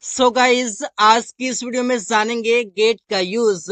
So guys आज की इस वीडियो में जानेंगे गेट का यूज।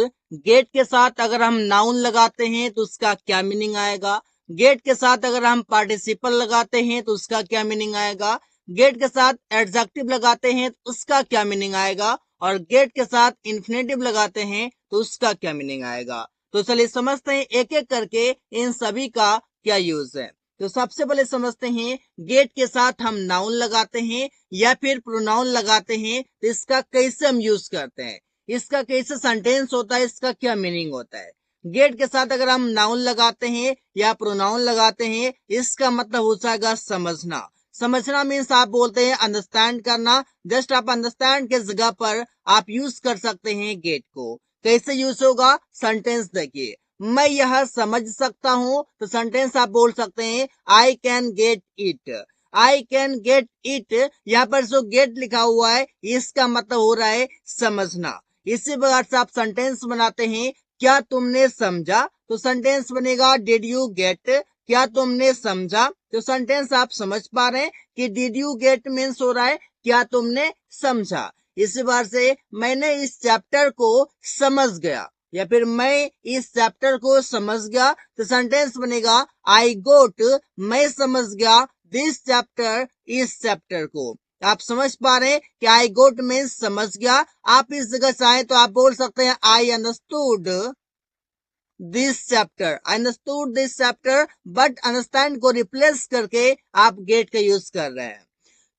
गेट के साथ अगर हम नाउन लगाते हैं तो उसका क्या मीनिंग आएगा। गेट के साथ अगर हम पार्टिसिपल लगाते हैं तो उसका क्या मीनिंग आएगा। गेट के साथ एडजेक्टिव लगाते हैं तो उसका क्या मीनिंग आएगा। और गेट के साथ इन्फिनेटिव लगाते हैं तो उसका क्या मीनिंग आएगा। तो चलिए समझते हैं एक एक करके इन सभी का क्या यूज है। तो सबसे पहले समझते हैं गेट के साथ हम नाउन लगाते हैं या फिर प्रोनाउन लगाते हैं तो इसका कैसे हम यूज करते हैं, इसका कैसे सेंटेंस होता है, इसका क्या मीनिंग होता है। गेट के साथ अगर हम नाउन लगाते हैं या प्रोनाउन लगाते हैं इसका मतलब हो जाएगा समझना। समझना मीन्स आप बोलते हैं अंडरस्टैंड करना। जस्ट आप अंडरस्टैंड के जगह पर आप यूज कर सकते हैं गेट को। कैसे यूज होगा, सेंटेंस देखिए। मैं यह समझ सकता हूं तो सेंटेंस आप बोल सकते हैं I can get it. I can get it, यहाँ पर जो गेट लिखा हुआ है इसका मतलब हो रहा है समझना। इसी प्रकार से आप सेंटेंस बनाते हैं क्या तुमने समझा तो सेंटेंस बनेगा डिड यू गेट। क्या तुमने समझा तो सेंटेंस आप समझ पा रहे हैं कि डिड यू गेट मीन्स हो रहा है क्या तुमने समझा। इसी बार से मैंने इस चैप्टर को समझ गया या फिर मैं इस चैप्टर को समझ गया तो सेंटेंस बनेगा आई गोट, मैं समझ गया दिस चैप्टर, इस चैप्टर को। आप समझ पा रहे हैं कि आई गोट मीन्स समझ गया। आप इस जगह चाहें तो आप बोल सकते हैं I understood this chapter, understood this chapter, but understand को रिप्लेस करके आप गेट का यूज कर रहे हैं।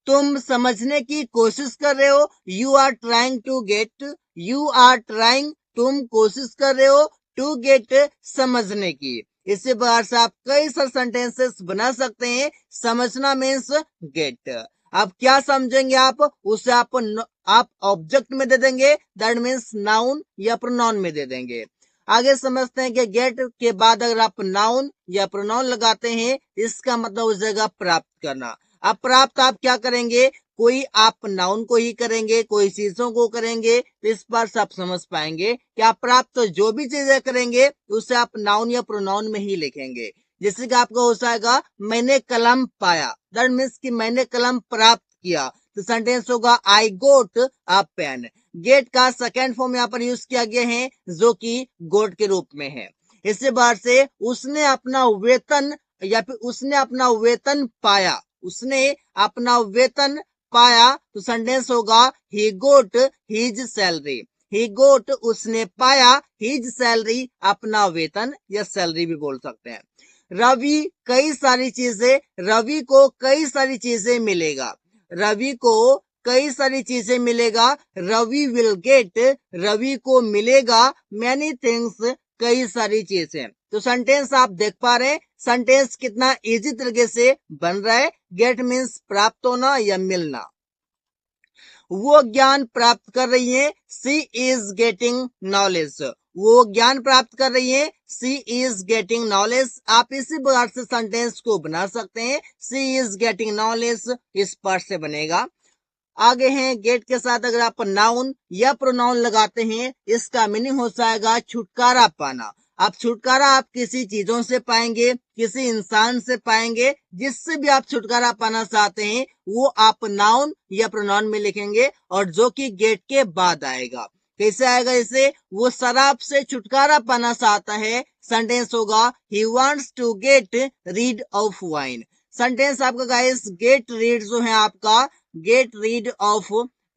तुम समझने की कोशिश कर रहे हो, you are trying to get, you are trying, तुम कोशिश कर रहे हो, टू गेट समझने की। इसी प्रकार से आप कई सारे सेंटेंसेस बना सकते हैं। समझना मीन्स गेट। अब क्या समझेंगे आप, उसे आप ऑब्जेक्ट में दे देंगे, दैट मीन्स नाउन या प्रोनाउन में दे देंगे। आगे समझते हैं कि गेट के बाद अगर आप नाउन या प्रोनाउन लगाते हैं इसका मतलब हो जाएगा प्राप्त करना। अब प्राप्त आप क्या करेंगे, कोई आप नाउन को ही करेंगे, कोई चीजों को करेंगे, तो इस पर से आप समझ पाएंगे कि आप प्राप्त जो भी चीजें करेंगे उसे आप नाउन या प्रोनाउन में ही लिखेंगे। जैसे कि आपका हो जाएगा मैंने कलम पाया, दैट मीन्स कि मैंने कलम प्राप्त किया, तो सेंटेंस होगा आई गोट अ पेन। गेट का सेकेंड फॉर्म यहाँ पर यूज किया गया है जो कि गोट के रूप में है। इससे बाहर से उसने अपना वेतन या फिर उसने अपना वेतन पाया, उसने अपना वेतन पाया तो सेंटेंस होगा ही गोट हिज सैलरी। ही गोट उसने पाया, हिज सैलरी अपना वेतन या सैलरी भी बोल सकते हैं। रवि कई सारी चीजें, रवि को कई सारी चीजें मिलेगा, रवि को कई सारी चीजें मिलेगा, रवि विल गेट, रवि को मिलेगा मैनी थिंग्स, कई सारी चीजें। तो सेंटेंस आप देख पा रहे हैं सेंटेंस कितना इजी तरीके से बन रहा है। गेट मीन्स प्राप्त होना या मिलना। वो ज्ञान प्राप्त कर रही है, सी इज गेटिंग नॉलेज। वो ज्ञान प्राप्त कर रही है, सी इज गेटिंग नॉलेज। आप इसी प्रकार से सेंटेंस को बना सकते हैं, सी इज गेटिंग नॉलेज इस पर से बनेगा। आगे हैं गेट के साथ अगर आप नाउन या प्रोनाउन लगाते हैं इसका मीनिंग हो जाएगा छुटकारा पाना। आप छुटकारा आप किसी चीजों से पाएंगे, किसी इंसान से पाएंगे, जिससे भी आप छुटकारा पाना चाहते हैं वो आप नाउन या प्रोनाउन में लिखेंगे और जो कि गेट के बाद आएगा। कैसे आएगा, इसे वो शराब से छुटकारा पाना चाहता है, सेंटेंस होगा he wants to get rid of wine. Sentence आपका गाइस गेट रीड जो है आपका गेट रीड ऑफ,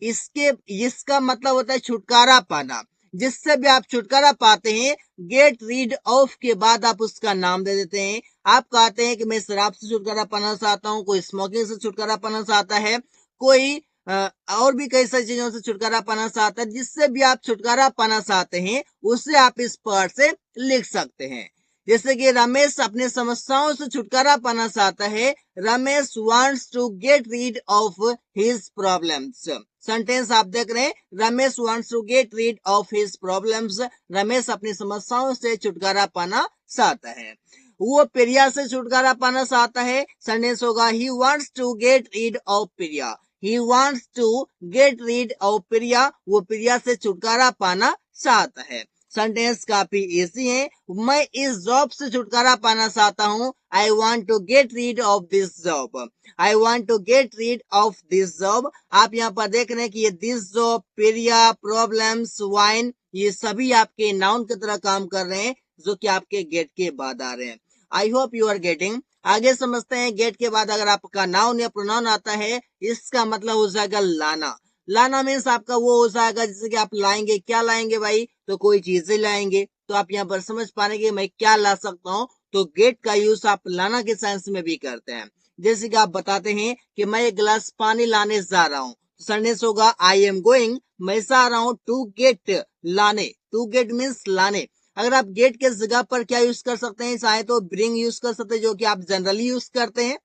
इसके इसका मतलब होता है छुटकारा पाना, जिससे भी आप छुटकारा पाते हैं गेट रीड ऑफ के बाद आप उसका नाम दे देते हैं। आप कहते हैं कि मैं शराब से छुटकारा पाना चाहता हूं, कोई स्मोकिंग से छुटकारा पाना चाहता है, कोई और भी कई सारी चीजों से छुटकारा पाना चाहता है। जिससे भी आप छुटकारा पाना चाहते हैं उसे आप इस पर से लिख सकते हैं। जैसे कि रमेश अपने समस्याओं से छुटकारा पाना चाहता है, Ramesh wants to get rid of his problems. Sentence आप देख रहे हैं Ramesh wants to get rid of his problems, Ramesh अपनी समस्याओं से छुटकारा पाना चाहता है। वो प्रिया से छुटकारा पाना चाहता है, सेंटेंस होगा he wants to get rid of Priya. He wants to get rid of Priya, वो प्रिया से छुटकारा पाना चाहता है। सेंटेंस काफी इजी है। मैं इस जॉब से छुटकारा पाना चाहता हूँ। I want to get rid of this job. I want to get rid of this job. आप यहाँ पर देख रहे हैं कि ये दिस जॉब, पीरिया, प्रॉब्लम्स, वाइन, ये सभी आपके नाउन की तरह काम कर रहे हैं, जो कि आपके गेट के बाद आ रहे हैं। I hope you are getting. आगे समझते हैं, गेट के बाद अगर आपका नाउन या प्रोनाउन आता है, इसका मतलब हो जाएगा लाना। लाना मीन्स आपका वो हो जाएगा जैसे कि आप लाएंगे, क्या लाएंगे भाई, तो कोई चीजें लाएंगे। तो आप यहाँ पर समझ पाएंगे मैं क्या ला सकता हूँ। तो गेट का यूज आप लाना के सेंस में भी करते हैं। जैसे कि आप बताते हैं कि मैं एक गिलास पानी लाने जा रहा हूँ, सेंटेंस होगा आई एम गोइंग, मैं जा रहा हूँ टू गेट, लाने। टू गेट मीन्स लाने। अगर आप गेट के जगह पर क्या यूज कर सकते हैं, चाहे तो ब्रिंग यूज कर सकते हैं, जो कि आप जनरली यूज करते हैं,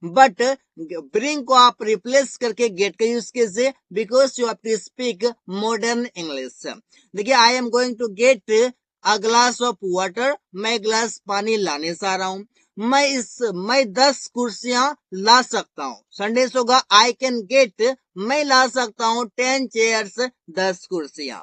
बट ब्रिंग को आप रिप्लेस करके गेट का यूज कीजिए, because you have to speak modern English. देखिए, I am going to get a glass of water, मैं गिलास पानी लाने जा रहा हूं। मैं 10 कुर्सियां ला सकता हूं, सेंटेंस होगा आई कैन गेट, मैं ला सकता हूं 10 चेयर्स, 10 कुर्सियां।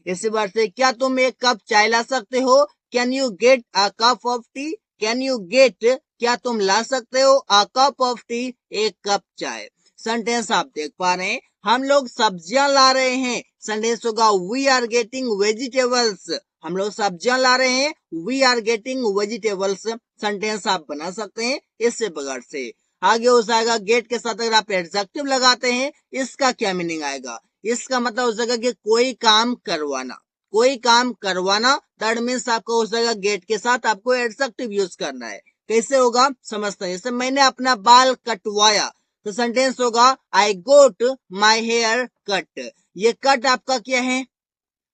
इसी बात से, क्या तुम एक कप चाय ला सकते हो, can you get a cup of T. Can you get, क्या तुम ला सकते हो, अ कप ऑफ टी, एक कप चाय। सेंटेंस आप देख पा रहे हैं, हम लोग सब्जियां ला रहे हैं, सेंटेंस होगा वी आर गेटिंग वेजिटेबल्स। हम लोग सब्जियां ला रहे हैं, we are getting vegetables. Sentence आप बना सकते हैं इससे बगैर से। आगे हो जाएगा, गेट के साथ अगर आप एडजेक्टिव लगाते हैं, इसका क्या मीनिंग आएगा। इसका मतलब हो जाएगा कि कोई काम करवाना, कोई काम करवाना। दैट मीन्स आपको हो जाएगा गेट के साथ आपको एडजेक्टिव यूज करना है। कैसे होगा समझते हैं। जैसे मैंने अपना बाल कटवाया, तो सेंटेंस होगा आई गोट माई हेयर कट। ये कट आपका क्या है,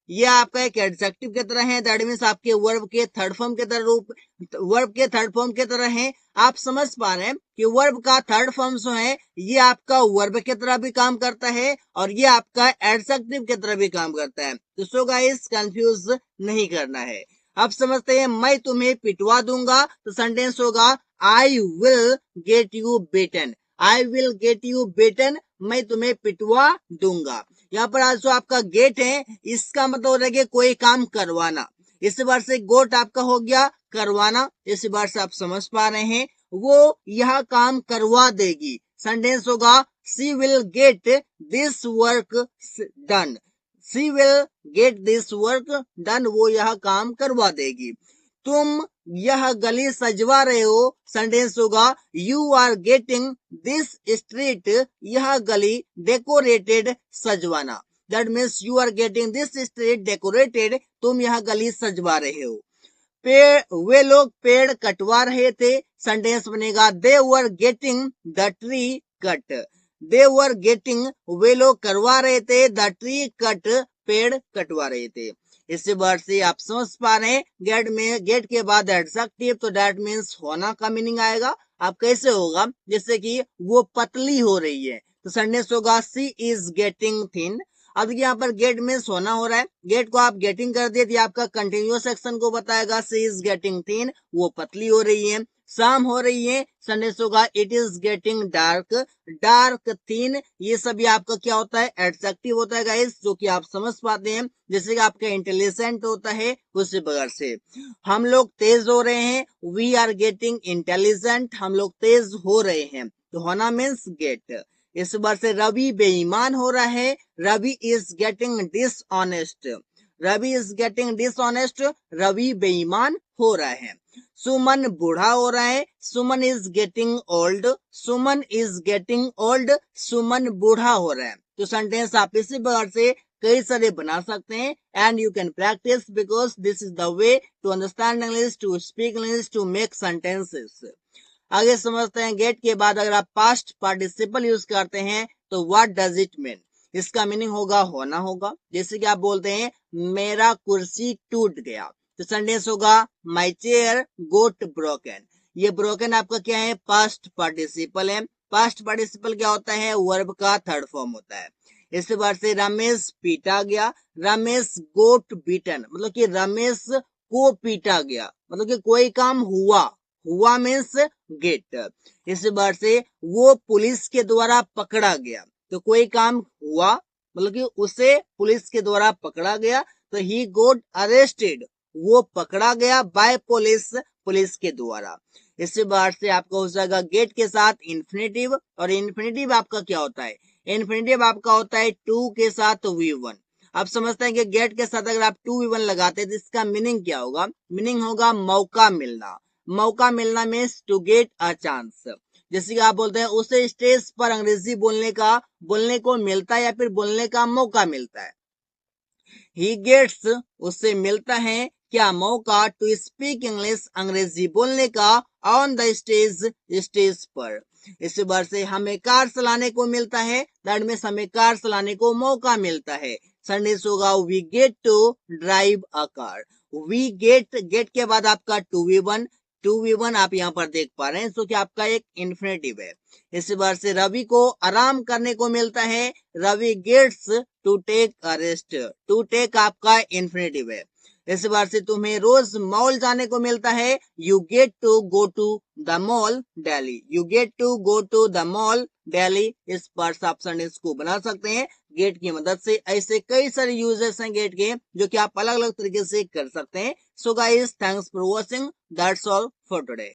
ये आपका एक एडजेक्टिव की तरह है। दैट मीन्स आपके वर्ब के थर्ड फॉर्म के तरह रूप, वर्ब के थर्ड फॉर्म की तरह है। आप समझ पा रहे हैं कि वर्ब का थर्ड फॉर्म जो है, ये आपका वर्ब की तरह भी काम करता है और ये आपका एडजेक्टिव की तरह भी काम करता है। तो सो गाइस, कंफ्यूज नहीं करना है। अब समझते हैं, मैं तुम्हें पिटवा दूंगा, तो सेंटेंस होगा I will get you beaten. I will get you beaten, मैं तुम्हें पिटवा दूंगा। यहाँ पर आज जो आपका गेट है, इसका मतलब हो रहा है कि कोई काम करवाना। इस बार से गोट आपका हो गया करवाना। इस बार से आप समझ पा रहे हैं, वो यह काम करवा देगी। सेंटेंस होगा she will get this work done. She will get this work done, वो यह काम करवा देगी। तुम यह गली सजवा रहे हो, सेंटेंस होगा you are getting this street, यह गली डेकोरेटेड, सजवाना। That means you are getting this street decorated, तुम यह गली सजवा रहे हो। पेड़, वे लोग पेड़ कटवा रहे थे, सेंटेंस बनेगा they were getting the tree cut. They were getting, वे लोग करवा रहे थे, द ट्री कट, पेड़ कटवा रहे थे। इसी वर्ड से आप समझ पा रहे हैं, गेट में गेट के बाद एडजेक्टिव, तो दैट मीन्स होना का मीनिंग आएगा। अब कैसे होगा, जैसे कि वो पतली हो रही है, तो सेंटेंस होगा सी इज गेटिंग थिन। अब यहाँ पर गेट में सोना हो रहा है, गेट को आप गेटिंग कर दिए, आपका कंटिन्यूअस सेक्शन को बताएगा सी इज गेटिंग थिन, वो पतली हो रही है। शाम हो रही है, सेंटेंस होगा it is getting dark. Dark, thin, ये सभी आपका क्या होता है, एडजेक्टिव होता है गाइस, जो कि आप समझ पाते हैं। जैसे कि आपका इंटेलिजेंट होता है, उसी प्रकार से हम लोग तेज हो रहे हैं, वी आर गेटिंग इंटेलिजेंट, हम लोग तेज हो रहे हैं, तो होना मीन्स गेट। इस बार से रवि बेईमान हो रहा है, Ravi is getting dishonest. Ravi is getting dishonest, Ravi बेईमान हो रहा है। सुमन बूढ़ा हो रहा है, Suman is getting old. Suman is getting old, Suman बूढ़ा हो रहा है। तो सेंटेंस आप इसी प्रकार से कई सारे बना सकते हैं, and you can practice, because this is the way to understand English, to speak English, to make sentences. आगे समझते हैं, गेट के बाद अगर आप पास्ट पार्टिसिपल यूज करते हैं, तो व्हाट डज इट मीन। इसका मीनिंग होगा होना होगा। जैसे कि आप बोलते हैं मेरा कुर्सी टूट गया, तो सेंटेंस होगा माई चेयर गोट ब्रोकन। ये ब्रोकन आपका क्या है, पास्ट पार्टिसिपल है। पास्ट पार्टिसिपल क्या होता है, वर्ब का थर्ड फॉर्म होता है। इस बार से रमेश पीटा गया, रमेश गोट बीटन, मतलब कि रमेश को पीटा गया, मतलब कि कोई काम हुआ, हुआ मीन्स गेट। इस बार से वो पुलिस के द्वारा पकड़ा गया, तो कोई काम हुआ, मतलब कि उसे पुलिस के द्वारा पकड़ा गया, तो ही गोट अरेस्टेड, वो पकड़ा गया बाय पुलिस के द्वारा। इससे बाहर से आपका हो जाएगा गेट के साथ इन्फिनेटिव, और इन्फिनेटिव आपका क्या होता है, इन्फिनेटिव आपका होता है टू के साथ V1। अब समझते हैं कि गेट के साथ अगर आप 2V1 लगाते हैं तो इसका मीनिंग क्या होगा, मीनिंग होगा मौका मिलना। मौका मिलना means to get a chance. जैसे कि आप बोलते हैं उसे स्टेज पर अंग्रेजी बोलने को मिलता है या फिर बोलने का मौका मिलता है। ही गेट्स, उससे मिलता है क्या, मौका टू स्पीक इंग्लिश, अंग्रेजी बोलने का, ऑन द स्टेज पर। इस बार से हमें कार चलाने को मिलता है, दैट मीन्स हमें कार चलाने को मौका मिलता है। संडेस होगा we get to drive a car. We get के बाद आपका 2V1 आप यहाँ पर देख पा रहे हैं, सो कि आपका एक इन्फिनेटिव है। इस बार से रवि को आराम करने को मिलता है, Ravi gets to take a rest. To take आपका इन्फिनेटिव है। इस बार से तुम्हें रोज मॉल जाने को मिलता है, you get to go to the mall daily. You get to go to the mall daily. इस बार से आप सेंटेंस को बना सकते हैं गेट की मदद से। ऐसे कई सारे यूजेस हैं गेट के जो कि आप अलग अलग तरीके से कर सकते हैं। So guys, thanks for watching, that's all for today.